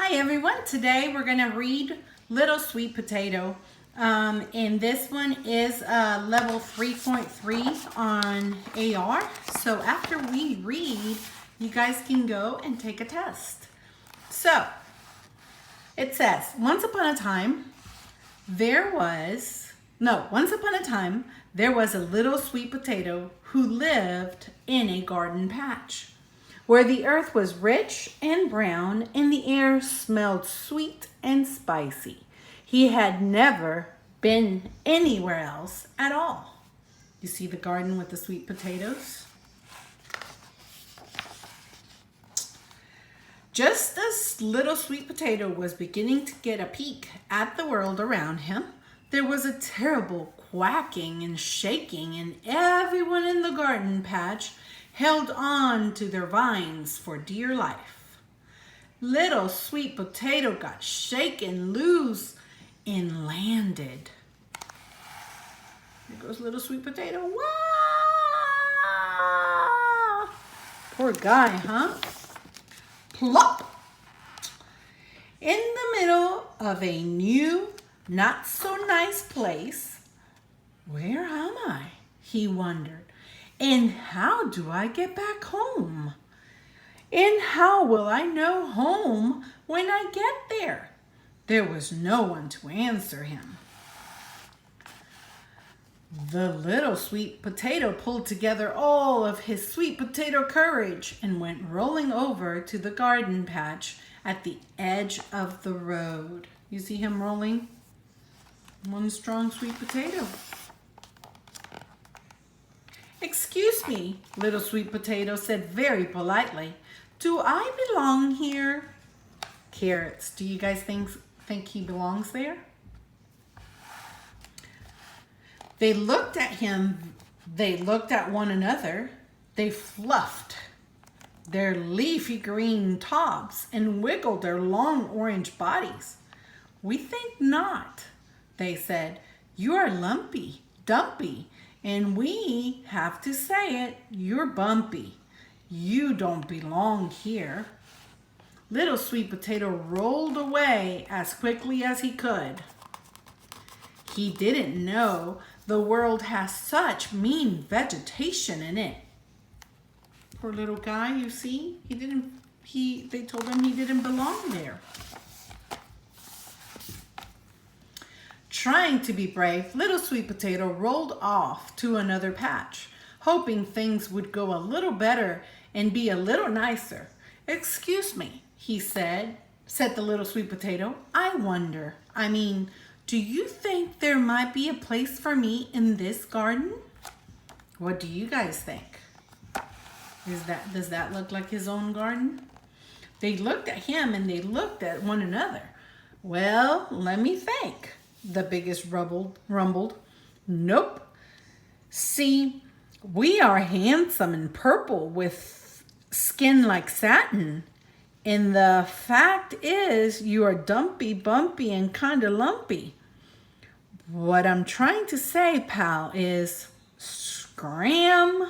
Hi everyone, today we're going to read Little Sweet Potato, and this one is level 3.3 on AR. So after we read, you guys can go and take a test. So it says, once upon a time there was a little sweet potato who lived in a garden patch where the earth was rich and brown and the air smelled sweet and spicy. He had never been anywhere else at all. You see the garden with the sweet potatoes? Just as little sweet potato was beginning to get a peek at the world around him, there was a terrible quacking and shaking, and everyone in the garden patch held on to their vines for dear life. Little sweet potato got shaken loose and landed. There goes little sweet potato. Wah! Poor guy, huh? Plop! In the middle of a new, not so nice place. Where am I? He wondered. And how do I get back home? And how will I know home when I get there? There was no one to answer him. The little sweet potato pulled together all of his sweet potato courage and went rolling over to the garden patch at the edge of the road. You see him rolling? One strong sweet potato. Excuse me, little sweet potato said very politely. Do I belong here? Carrots, do you guys think he belongs there? They looked at him, they looked at one another, they fluffed their leafy green tops and wiggled their long orange bodies. We think not, they said. You are lumpy, dumpy, and we have to say it, you're bumpy. You don't belong here. Little sweet potato rolled away as quickly as he could. He didn't know the world has such mean vegetation in it. Poor little guy, you see, they told him he didn't belong there. Trying to be brave, little sweet potato rolled off to another patch, hoping things would go a little better and be a little nicer. Excuse me, he said the little sweet potato. Do you think there might be a place for me in this garden? What do you guys think? Does that look like his own garden? They looked at him and they looked at one another. Well, let me think. The biggest rumbled. Nope. See, we are handsome and purple with skin like satin. And the fact is, you are dumpy, bumpy, and kind of lumpy. What I'm trying to say, pal, is scram.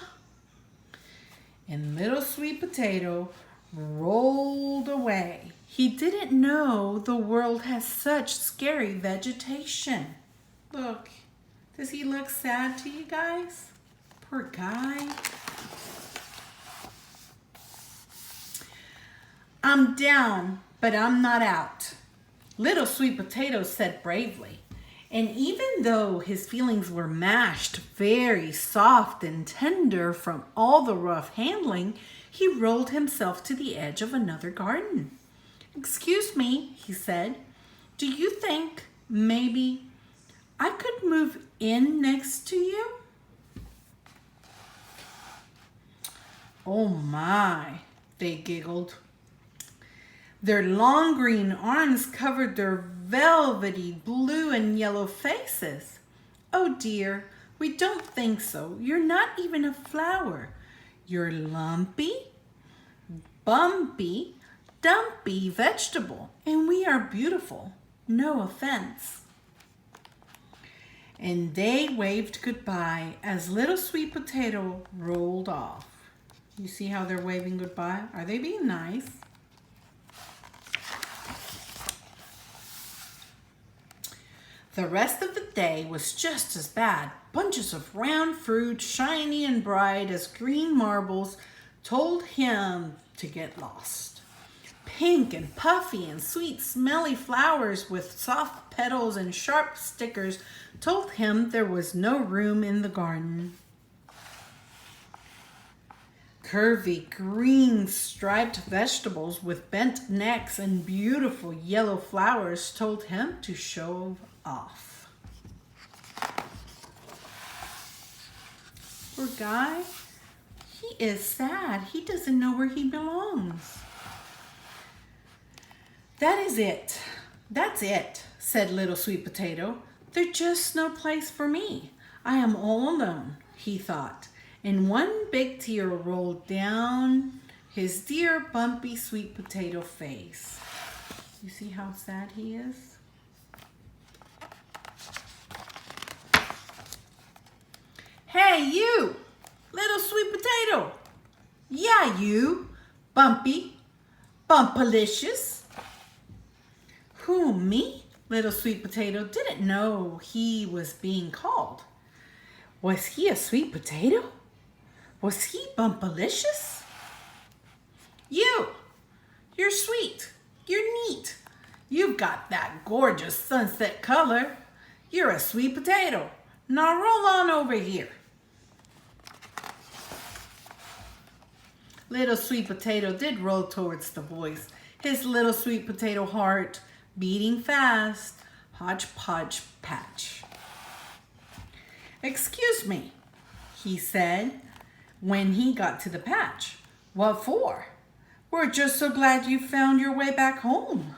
And little sweet potato rolled away. He didn't know the world has such scary vegetation. Look, does he look sad to you guys? Poor guy. I'm down, but I'm not out, little sweet potato said bravely. And even though his feelings were mashed very soft and tender from all the rough handling, he rolled himself to the edge of another garden. Excuse me, he said, do you think maybe I could move in next to you? Oh my, they giggled. Their long green arms covered their velvety blue and yellow faces. Oh dear, we don't think so. You're not even a flower. You're lumpy, bumpy, dumpy vegetable, and we are beautiful. No offense. And they waved goodbye as little sweet potato rolled off. You see how they're waving goodbye? Are they being nice? The rest of the day was just as bad. Bunches of round fruit, shiny and bright as green marbles, told him to get lost. Pink and puffy and sweet smelly flowers with soft petals and sharp stickers told him there was no room in the garden. Curvy green striped vegetables with bent necks and beautiful yellow flowers told him to show off. Poor guy, he is sad. He doesn't know where he belongs. That is it. That's it, said Little Sweet Potato. There's just no place for me. I am all alone, he thought, and one big tear rolled down his dear bumpy sweet potato face. You see how sad he is? Hey, you, Little Sweet Potato. Yeah, you, Bumpy, Bumpalicious. Who, me? Little Sweet Potato didn't know he was being called. Was he a sweet potato? Was he Bumpalicious? You're sweet. You're neat. You've got that gorgeous sunset color. You're a sweet potato. Now roll on over here. Little Sweet Potato did roll towards the boys, his little sweet potato heart beating fast. Hodgepodge patch. Excuse me, he said when he got to the patch. What for? We're just so glad you found your way back home.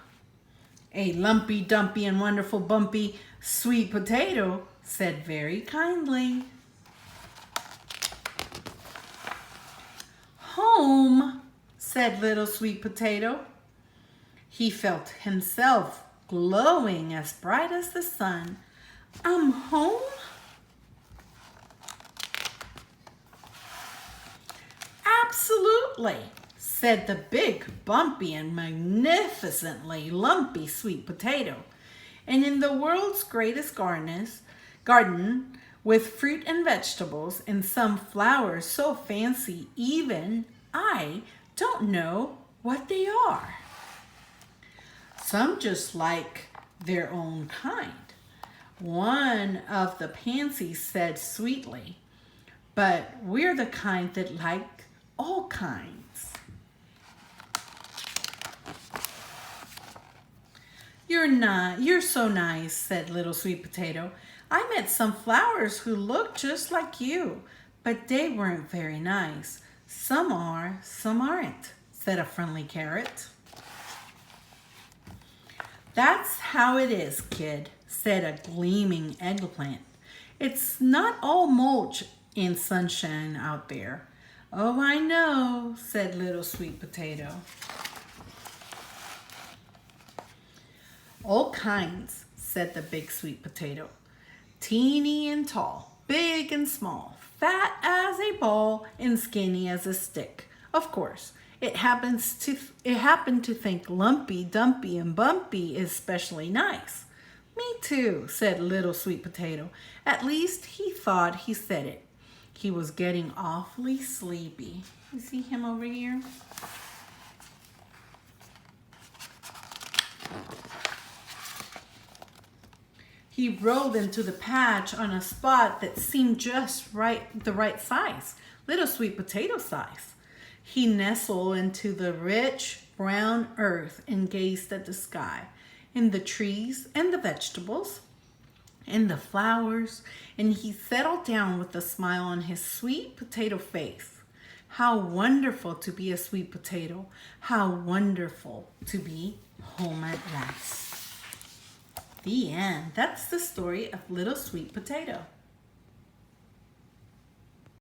A lumpy, dumpy, and wonderful bumpy sweet potato said very kindly. Home, said Little Sweet Potato. He felt himself glowing as bright as the sun. I'm home? Absolutely, said the big, bumpy, and magnificently lumpy sweet potato. And in the world's greatest garden with fruit and vegetables and some flowers so fancy even I don't know what they are. Some just like their own kind. One of the pansies said sweetly, but we're the kind that like all kinds. You're so nice, said Little Sweet Potato. I met some flowers who looked just like you, but they weren't very nice. Some are, some aren't, said a friendly carrot. That's how it is, kid, said a gleaming eggplant. It's not all mulch and sunshine out there. Oh, I know, said Little Sweet Potato. All kinds, said the big sweet potato. Teeny and tall, big and small, fat as a ball and skinny as a stick. Of course, it happened to think Lumpy, Dumpy, and Bumpy is especially nice. Me too, said Little Sweet Potato. At least he thought he said it. He was getting awfully sleepy. You see him over here? He rolled into the patch on a spot that seemed just the right size, Little Sweet Potato size. He nestled into the rich brown earth and gazed at the sky, and the trees and the vegetables and the flowers, and he settled down with a smile on his sweet potato face. How wonderful to be a sweet potato. How wonderful to be home at last. The end. That's the story of Little Sweet Potato.